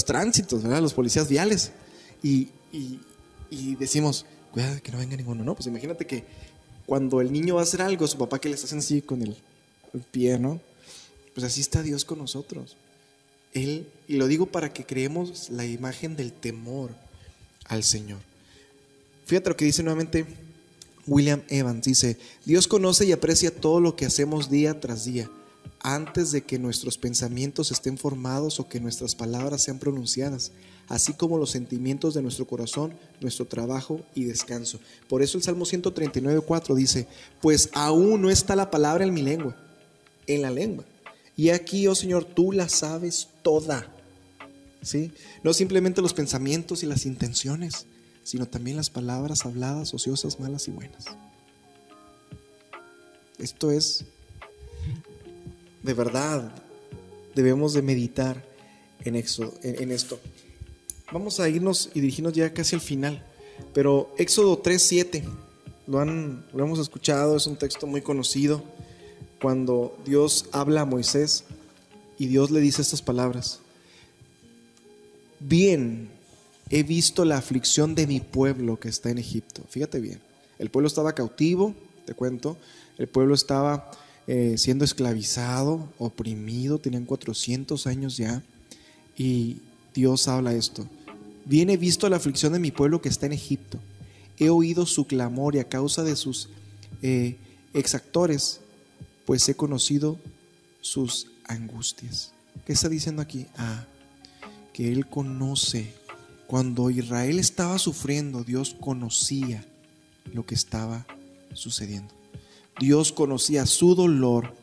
[SPEAKER 2] tránsitos, ¿verdad? Los policías viales. Y decimos, cuidado que no venga ninguno, ¿no? Pues imagínate que cuando el niño va a hacer algo, su papá que le está haciendo así con el pie, ¿no? Pues así está Dios con nosotros. Y lo digo para que creemos la imagen del temor al Señor. Fíjate lo que dice nuevamente William Evans. Dice: Dios conoce y aprecia todo lo que hacemos día tras día, antes de que nuestros pensamientos estén formados o que nuestras palabras sean pronunciadas, así como los sentimientos de nuestro corazón, nuestro trabajo y descanso. Por eso el Salmo 139:4 dice: pues aún no está la palabra en mi lengua, en la lengua. Y aquí, oh Señor, tú la sabes toda. ¿Sí? No simplemente los pensamientos y las intenciones, sino también las palabras habladas, ociosas, malas y buenas. Esto es, de verdad, debemos de meditar en esto. Vamos a irnos y dirigirnos ya casi al final, pero Éxodo 3:7, lo hemos escuchado, es un texto muy conocido, cuando Dios habla a Moisés y Dios le dice estas palabras: bien, he visto la aflicción de mi pueblo que está en Egipto. Fíjate bien, el pueblo estaba cautivo, te cuento, el pueblo estaba siendo esclavizado, oprimido, tenían 400 años ya, y Dios habla esto: bien, he visto la aflicción de mi pueblo que está en Egipto, he oído su clamor y a causa de sus exactores, pues he conocido sus angustias. ¿Qué está diciendo aquí? Que Él conoce. Cuando Israel estaba sufriendo, Dios conocía lo que estaba sucediendo. Dios conocía su dolor.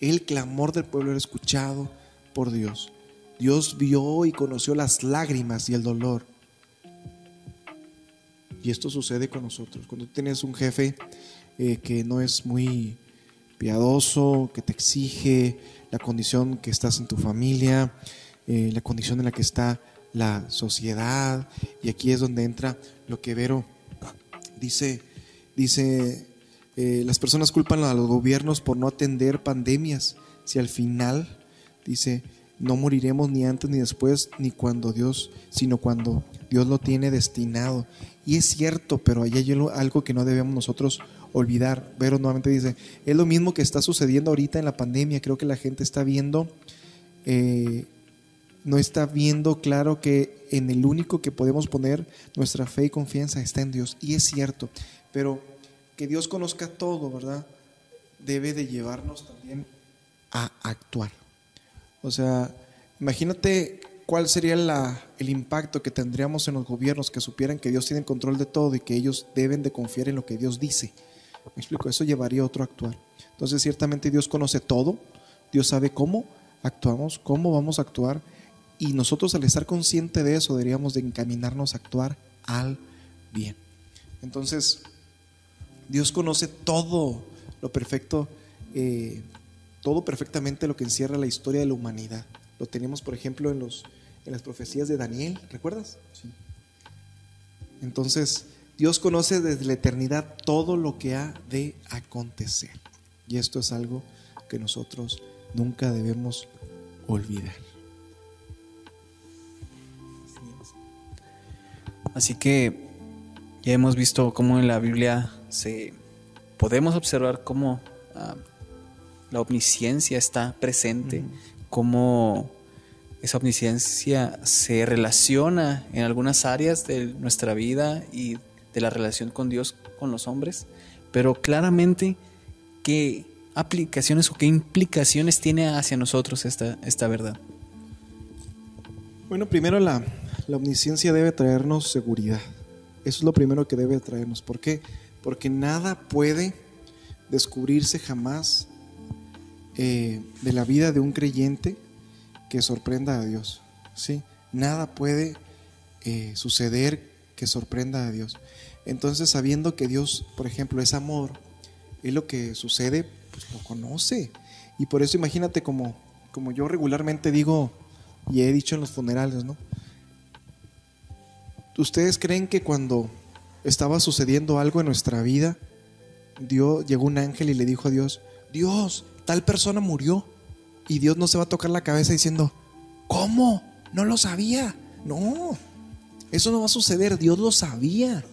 [SPEAKER 2] El clamor del pueblo era escuchado por Dios. Dios vio y conoció las lágrimas y el dolor. Y esto sucede con nosotros. Cuando tienes un jefe que no es muy piadoso, que te exige, la condición que estás en tu familia, la condición en la que está la sociedad, y aquí es donde entra lo que Vero dice, las personas culpan a los gobiernos por no atender pandemias, si al final, dice, no moriremos ni antes ni después, sino cuando Dios lo tiene destinado. Y es cierto, pero ahí hay algo que no debemos nosotros olvidar. Vero nuevamente dice, es lo mismo que está sucediendo ahorita en la pandemia. Creo que la gente está viendo, no está viendo claro que en el único que podemos poner nuestra fe y confianza está en Dios. Y es cierto, pero que Dios conozca todo, ¿verdad? Debe de llevarnos también a actuar. O sea, imagínate cuál sería el impacto que tendríamos en los gobiernos que supieran que Dios tiene el control de todo y que ellos deben de confiar en lo que Dios dice. Me explico, eso llevaría a otro actuar. Entonces, ciertamente Dios conoce todo, Dios sabe cómo actuamos, cómo vamos a actuar, y nosotros, al estar consciente de eso, deberíamos de encaminarnos a actuar al bien. Entonces, Dios conoce todo lo perfecto, todo perfectamente lo que encierra la historia de la humanidad. Lo tenemos, por ejemplo, en las profecías de Daniel, ¿recuerdas? Sí. Entonces, Dios conoce desde la eternidad todo lo que ha de acontecer. Y esto es algo que nosotros nunca debemos olvidar.
[SPEAKER 1] Así que ya hemos visto cómo en la Biblia podemos observar cómo la omnisciencia está presente, cómo esa omnisciencia se relaciona en algunas áreas de nuestra vida y de la relación con Dios, con los hombres, pero claramente qué aplicaciones o qué implicaciones tiene hacia nosotros esta verdad.
[SPEAKER 2] Bueno, primero la omnisciencia debe traernos seguridad. Eso es lo primero que debe traernos. ¿Por qué? Porque nada puede descubrirse jamás de la vida de un creyente que sorprenda a Dios, ¿sí? Nada puede suceder que sorprenda a Dios. Entonces, sabiendo que Dios, por ejemplo, es amor, es lo que sucede, pues lo conoce. Y por eso imagínate, como yo regularmente digo y he dicho en los funerales, ¿no? ¿Ustedes creen que cuando estaba sucediendo algo en nuestra vida, llegó un ángel y le dijo a Dios: Dios, tal persona murió. Y Dios no se va a tocar la cabeza diciendo: ¿cómo? No lo sabía. No, eso no va a suceder. Dios lo sabía.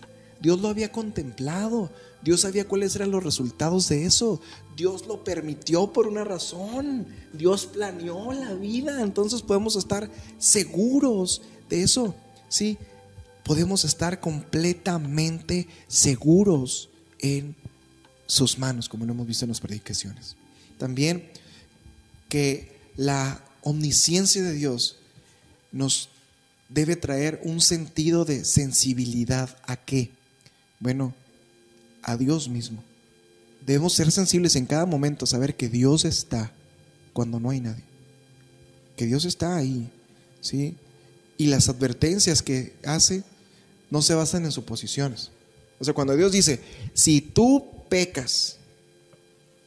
[SPEAKER 2] Dios lo había contemplado. Dios sabía cuáles eran los resultados de eso. Dios lo permitió por una razón. Dios planeó la vida. Entonces podemos estar seguros de eso. Sí, podemos estar completamente seguros en sus manos, como lo hemos visto en las predicaciones. También que la omnisciencia de Dios nos debe traer un sentido de sensibilidad. ¿A qué? Bueno, a Dios mismo. Debemos ser sensibles en cada momento, saber que Dios está cuando no hay nadie, que Dios está ahí, ¿sí? Y las advertencias que hace no se basan en suposiciones. O sea, cuando Dios dice: si tú pecas,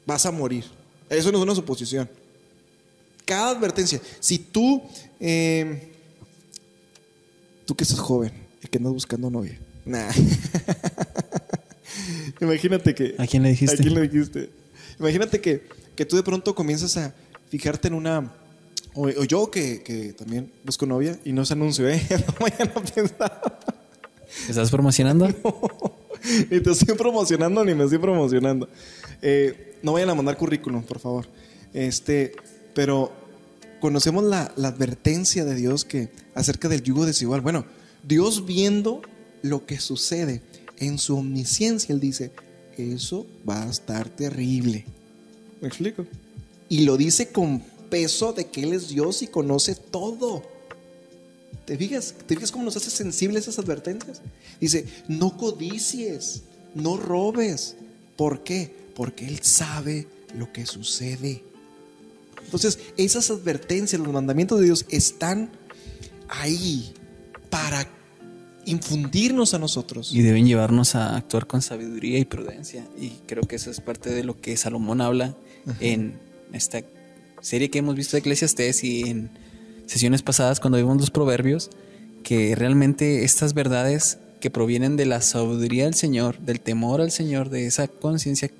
[SPEAKER 2] vas a morir, eso no es una suposición. Cada advertencia, si tú que estás joven y que andas buscando novia, nah. Imagínate que...
[SPEAKER 1] ¿A quién le dijiste?
[SPEAKER 2] ¿A quién le dijiste? Imagínate que tú de pronto comienzas a fijarte en una... O yo que también busco novia y no se anuncio, no vayan a pensar.
[SPEAKER 1] ¿Estás promocionando?
[SPEAKER 2] No, ni te estoy promocionando ni me estoy promocionando. No vayan a mandar currículum, por favor. Pero conocemos la advertencia de Dios acerca del yugo desigual. Bueno, Dios, viendo lo que sucede en su omnisciencia, Él dice: eso va a estar terrible. ¿Me explico? Y lo dice con peso de que Él es Dios y conoce todo. ¿Te fijas cómo nos hace sensibles esas advertencias? Dice: no codicies, no robes. ¿Por qué? Porque Él sabe lo que sucede. Entonces, esas advertencias, los mandamientos de Dios están ahí para infundirnos a nosotros.
[SPEAKER 1] Y deben llevarnos a actuar con sabiduría y prudencia. Y creo que eso es parte de lo que Salomón habla en esta serie que hemos visto de Eclesiastés y en sesiones pasadas cuando vimos los proverbios, que realmente estas verdades que provienen de la sabiduría del Señor, del temor al Señor, de esa conciencia,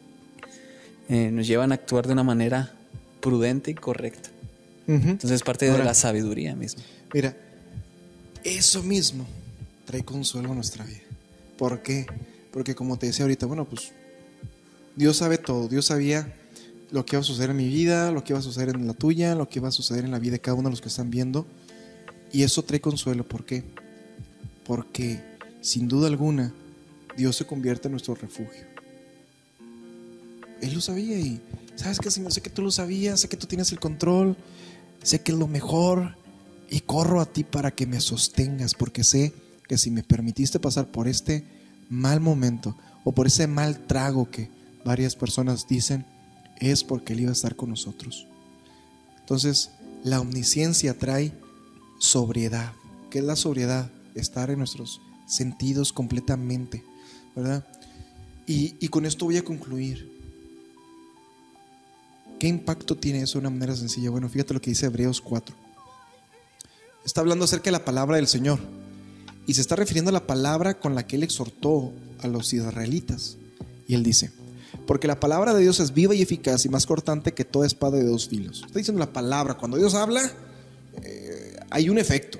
[SPEAKER 1] nos llevan a actuar de una manera prudente y correcta. Entonces es parte de la sabiduría misma.
[SPEAKER 2] Mira, eso mismo trae consuelo a nuestra vida. ¿Por qué? Porque como te decía ahorita, bueno, pues Dios sabe todo. Dios sabía lo que iba a suceder en mi vida, lo que iba a suceder en la tuya, lo que iba a suceder en la vida de cada uno de los que están viendo. Y eso trae consuelo. ¿Por qué? Porque sin duda alguna Dios se convierte en nuestro refugio. Él lo sabía y ¿sabes qué, Señor? Sé que tú lo sabías, sé que tú tienes el control, sé que es lo mejor y corro a ti para que me sostengas, porque sé que si me permitiste pasar por este mal momento o por ese mal trago que varias personas dicen, es porque Él iba a estar con nosotros. Entonces, la omnisciencia trae sobriedad. ¿Qué es la sobriedad? Estar en nuestros sentidos completamente, ¿verdad? Y con esto voy a concluir. ¿Qué impacto tiene eso de una manera sencilla? Bueno, fíjate lo que dice Hebreos 4. Está hablando acerca de la palabra del Señor y se está refiriendo a la palabra con la que Él exhortó a los israelitas. Y Él dice: porque la palabra de Dios es viva y eficaz y más cortante que toda espada de dos filos. Está diciendo la palabra. Cuando Dios habla, hay un efecto.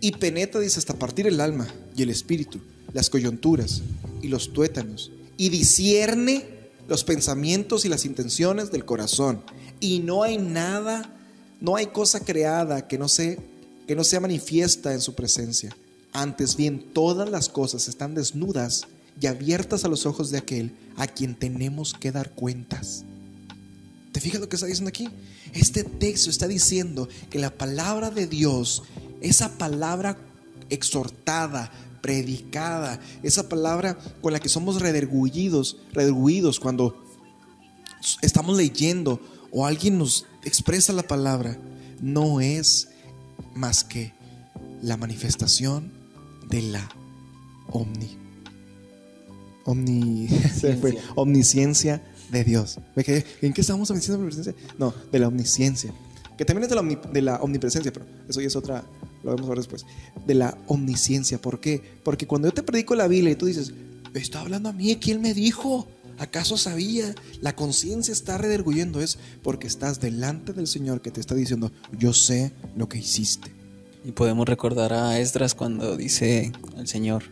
[SPEAKER 2] Y penetra, dice, hasta partir el alma y el espíritu, las coyunturas y los tuétanos. Y discierne los pensamientos y las intenciones del corazón. Y no hay nada, no hay cosa creada que no sea manifiesta en su presencia. Antes bien, todas las cosas están desnudas y abiertas a los ojos de aquel a quien tenemos que dar cuentas. ¿Te fijas lo que está diciendo aquí? Este texto está diciendo que la palabra de Dios, esa palabra exhortada, predicada, esa palabra con la que somos redargüidos cuando estamos leyendo o alguien nos expresa la palabra, no es más que la manifestación de la omnisciencia de Dios. ¿En qué estamos diciendo omnisciencia? No, de la omnisciencia, que también es de la omnipresencia, pero eso ya es otra, lo vamos a ver después. De la omnisciencia. ¿Por qué? Porque cuando yo te predico la Biblia y tú dices, ¿está hablando a mí? ¿Quién me dijo? ¿Acaso sabía? La conciencia está redarguyendo. Es porque estás delante del Señor que te está diciendo: yo sé lo que hiciste.
[SPEAKER 1] Y podemos recordar a Esdras cuando dice al Señor: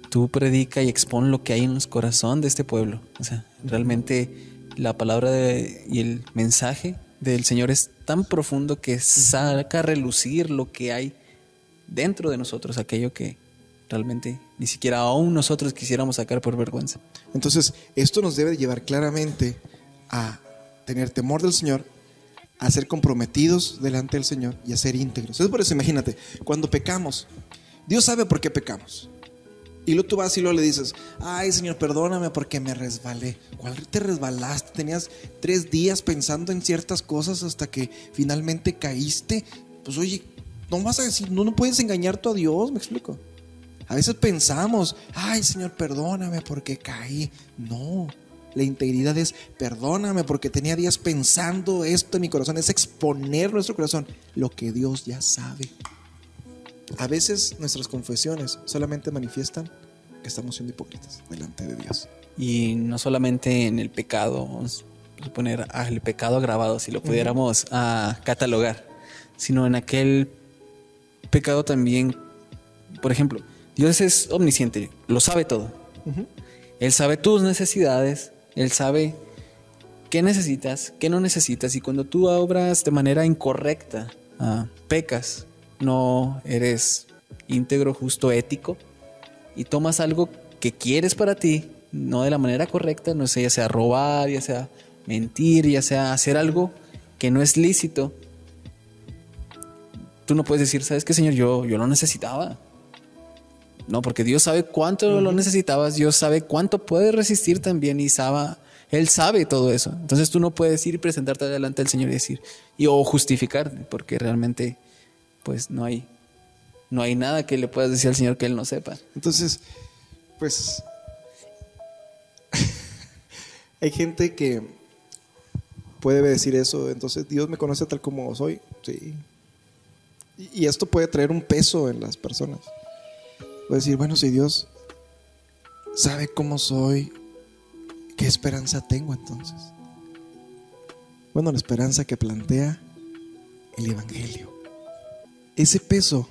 [SPEAKER 1] tú predica y expon lo que hay en los corazones de este pueblo. O sea, realmente la palabra y el mensaje del Señor es tan profundo que saca a relucir lo que hay dentro de nosotros, aquello que realmente ni siquiera aún nosotros quisiéramos sacar por vergüenza.
[SPEAKER 2] Entonces, esto nos debe llevar claramente a tener temor del Señor, a ser comprometidos delante del Señor y a ser íntegros. Es por eso, imagínate, cuando pecamos, Dios sabe por qué pecamos. Y luego tú vas y luego le dices: ay, Señor, perdóname porque me resbalé. ¿Cuál te resbalaste? Tenías 3 días pensando en ciertas cosas hasta que finalmente caíste. Pues oye, no vas a decir, no puedes engañar tú a Dios, ¿me explico? A veces pensamos: ay, Señor, perdóname porque caí. No, la integridad es: perdóname porque tenía días pensando esto en mi corazón. Es exponer nuestro corazón, lo que Dios ya sabe. A veces nuestras confesiones solamente manifiestan que estamos siendo hipócritas delante de Dios.
[SPEAKER 1] Y no solamente en el pecado, vamos a suponer el pecado agravado, si lo pudiéramos catalogar, sino en aquel pecado también. Por ejemplo, Dios es omnisciente, lo sabe todo. Él sabe tus necesidades, Él sabe qué necesitas, qué no necesitas. Y cuando tú obras de manera incorrecta, pecas, no eres íntegro, justo, ético, y tomas algo que quieres para ti, no de la manera correcta, no sé, ya sea robar, ya sea mentir, ya sea hacer algo que no es lícito, tú no puedes decir: ¿sabes qué, Señor? Yo lo necesitaba. No, porque Dios sabe cuánto lo necesitabas, Dios sabe cuánto puedes resistir también, y Él sabe todo eso. Entonces tú no puedes ir y presentarte delante del Señor y decir, o justificarte, porque realmente pues no hay nada que le puedas decir al Señor que Él no sepa.
[SPEAKER 2] Entonces, pues hay gente que puede decir eso: entonces Dios me conoce tal como soy. Sí. Y esto puede traer un peso en las personas. Puede decir: bueno, si Dios sabe cómo soy, ¿qué esperanza tengo entonces? Bueno, la esperanza que plantea el Evangelio. Ese peso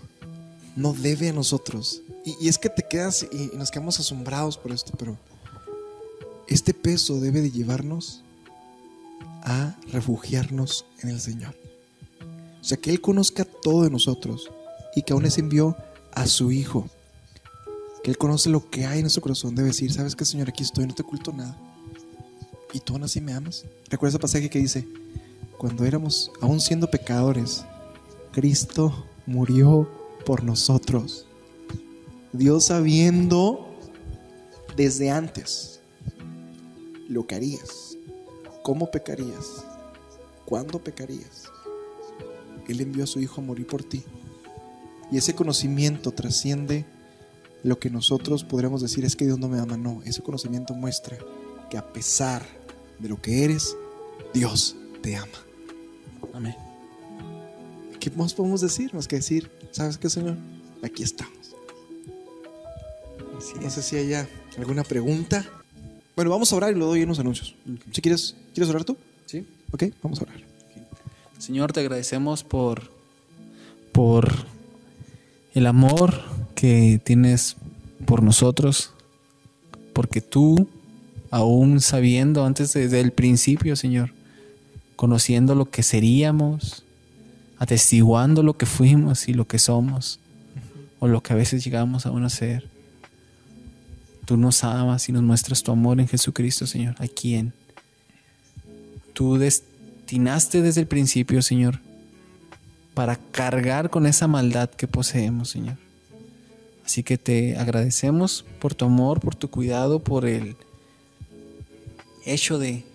[SPEAKER 2] no debe a nosotros. Y es que te quedas y nos quedamos asombrados por esto, pero este peso debe de llevarnos a refugiarnos en el Señor. O sea, que Él conozca todo de nosotros y que aún les envió a su Hijo. Que Él conoce lo que hay en nuestro corazón. Debe decir: ¿sabes qué, Señor? Aquí estoy, no te oculto nada. Y tú aún así me amas. ¿Recuerdas ese pasaje que dice: cuando éramos aún siendo pecadores, Cristo murió por nosotros? Dios, sabiendo desde antes lo que harías, cómo pecarías, cuándo pecarías, Él envió a su Hijo a morir por ti. Y ese conocimiento trasciende lo que nosotros podríamos decir: es que Dios no me ama. No, ese conocimiento muestra que a pesar de lo que eres, Dios te ama.
[SPEAKER 1] Amén.
[SPEAKER 2] ¿Qué más podemos decir? Más que decir: ¿sabes qué, Señor? Aquí estamos. No sé si haya alguna pregunta. Bueno, vamos a orar y luego doy unos anuncios.
[SPEAKER 1] Okay.
[SPEAKER 2] Si ¿Quieres orar tú?
[SPEAKER 1] Sí.
[SPEAKER 2] Ok, vamos a orar.
[SPEAKER 1] Okay. Señor, te agradecemos por el amor que tienes por nosotros, porque tú, aún sabiendo antes desde el principio, Señor, conociendo lo que seríamos, atestiguando lo que fuimos y lo que somos, o lo que a veces llegamos aún a ser, tú nos amas y nos muestras tu amor en Jesucristo, Señor, a quien tú destinaste desde el principio, Señor, para cargar con esa maldad que poseemos, Señor. Así que te agradecemos por tu amor, por tu cuidado, por el hecho de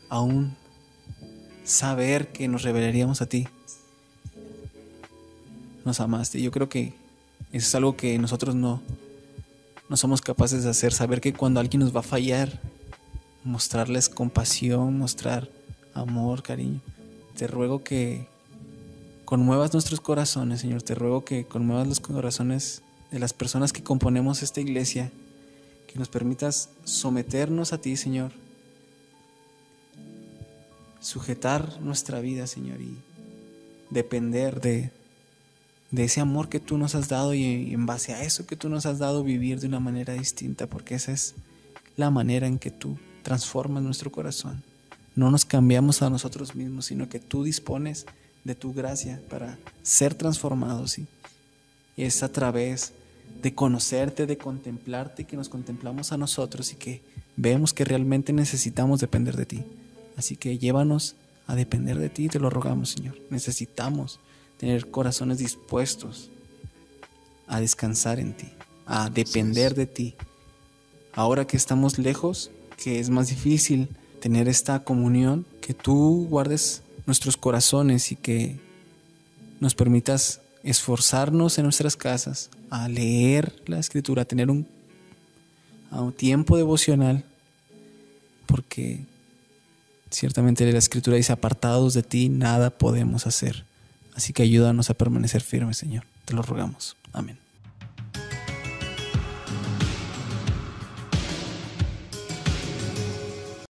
[SPEAKER 1] aún saber que nos revelaríamos a ti. Nos amaste. Yo creo que eso es algo que nosotros no somos capaces de hacer. Saber que cuando alguien nos va a fallar, mostrarles compasión, mostrar amor, cariño. Te ruego que conmuevas nuestros corazones, Señor. Te ruego que conmuevas los corazones de las personas que componemos esta iglesia. Que nos permitas someternos a ti, Señor, sujetar nuestra vida, Señor, y depender de ese amor que tú nos has dado, y en base a eso que tú nos has dado, vivir de una manera distinta, porque esa es la manera en que tú transformas nuestro corazón. No nos cambiamos a nosotros mismos, sino que tú dispones de tu gracia para ser transformados, y es a través de conocerte, de contemplarte, que nos contemplamos a nosotros y que vemos que realmente necesitamos depender de ti. Así que llévanos a depender de ti, te lo rogamos, Señor. Necesitamos tener corazones dispuestos a descansar en ti, a depender de ti. Ahora que estamos lejos, que es más difícil tener esta comunión, que tú guardes nuestros corazones y que nos permitas esforzarnos en nuestras casas a leer la Escritura, a tener un tiempo devocional, porque ciertamente la Escritura dice: apartados de ti nada podemos hacer. Así que ayúdanos a permanecer firmes, Señor. Te lo rogamos. Amén.